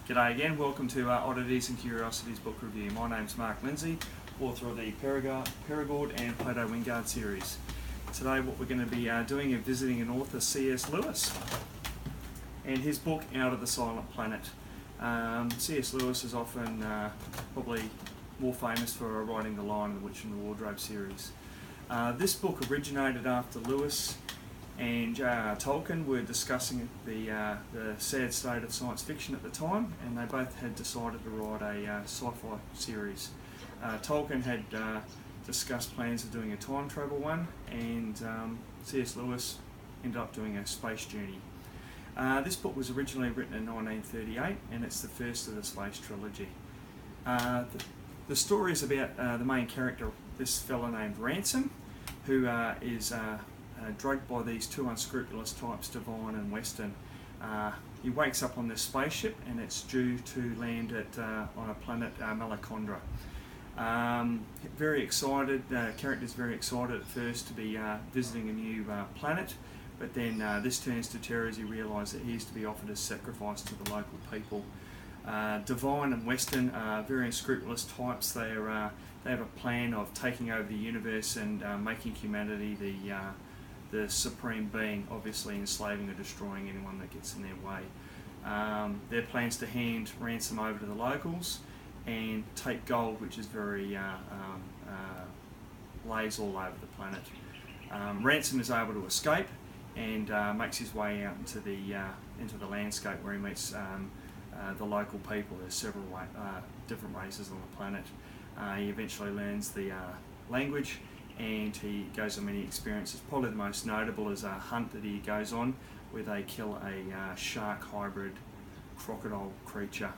G'day again, welcome to Oddities and Curiosities Book Review. My name's Marc Lindsay, author of the Perigord and Plato Wingard series. Today what we're going to be doing is visiting an author, C.S. Lewis, and his book Out of the Silent Planet. C.S. Lewis is often probably more famous for writing The Lion, the Witch and the Wardrobe series. This book originated after Lewis and J.R.R. Tolkien were discussing the sad state of science fiction at the time, and they both had decided to write a sci-fi series. Tolkien had discussed plans of doing a time travel one, and C.S. Lewis ended up doing a space journey. This book was originally written in 1938, and it's the first of the space trilogy. The story is about the main character, this fellow named Ransom, who is drugged by these two unscrupulous types, Devine and Weston. He wakes up on this spaceship, and it's due to land on a planet, Malacondra. Very excited, the character's very excited at first to be visiting a new planet, but then this turns to terror as he realises that he is to be offered as sacrifice to the local people. Devine and Weston are very unscrupulous types. They have a plan of taking over the universe and making humanity the supreme being, obviously enslaving or destroying anyone that gets in their way. Their plans to hand Ransom over to the locals and take gold, which is very lays all over the planet. Ransom is able to escape and makes his way out into the landscape where he meets the local people. There's several different races on the planet. He eventually learns the language, and he goes on many experiences. Probably the most notable is a hunt that he goes on where they kill a shark hybrid crocodile creature.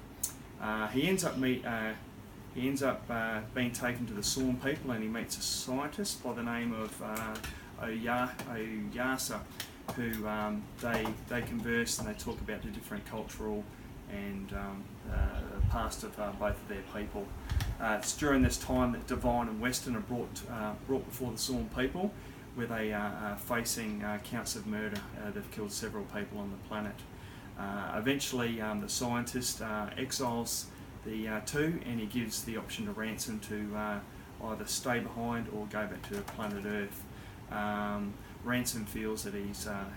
He ends up being taken to the Sawn people, and he meets a scientist by the name of Oyasa, who they converse and they talk about the different cultural and past of both of their people. It's during this time that Devine and Weston are brought before the Sawn people, where they are facing counts of murder. They've killed several people on the planet. Eventually, the scientist exiles the two, and he gives the option to Ransom to either stay behind or go back to planet Earth. Ransom feels that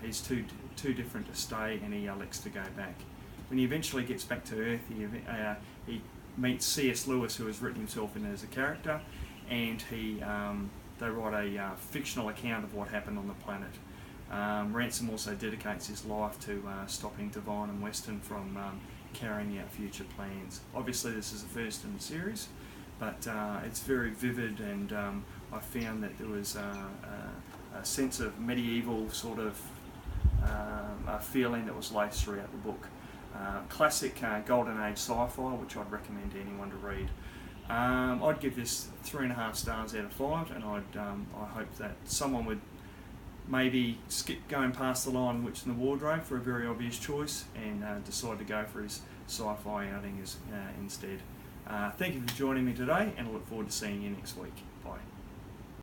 he's too different to stay, and he elects to go back. When he eventually gets back to Earth, he meets C.S. Lewis, who has written himself in as a character, and they write a fictional account of what happened on the planet. Ransom also dedicates his life to stopping Devine and Weston from carrying out future plans. Obviously this is the first in the series, but it's very vivid, and I found that there was a sense of medieval sort of feeling that was laced throughout the book. Classic golden age sci-fi, which I'd recommend to anyone to read. I'd give this 3.5 stars out of 5, and I hope that someone would maybe skip going past The Lion, the Witch and the Wardrobe for a very obvious choice, and decide to go for his sci-fi outing instead. Thank you for joining me today, and I look forward to seeing you next week. Bye.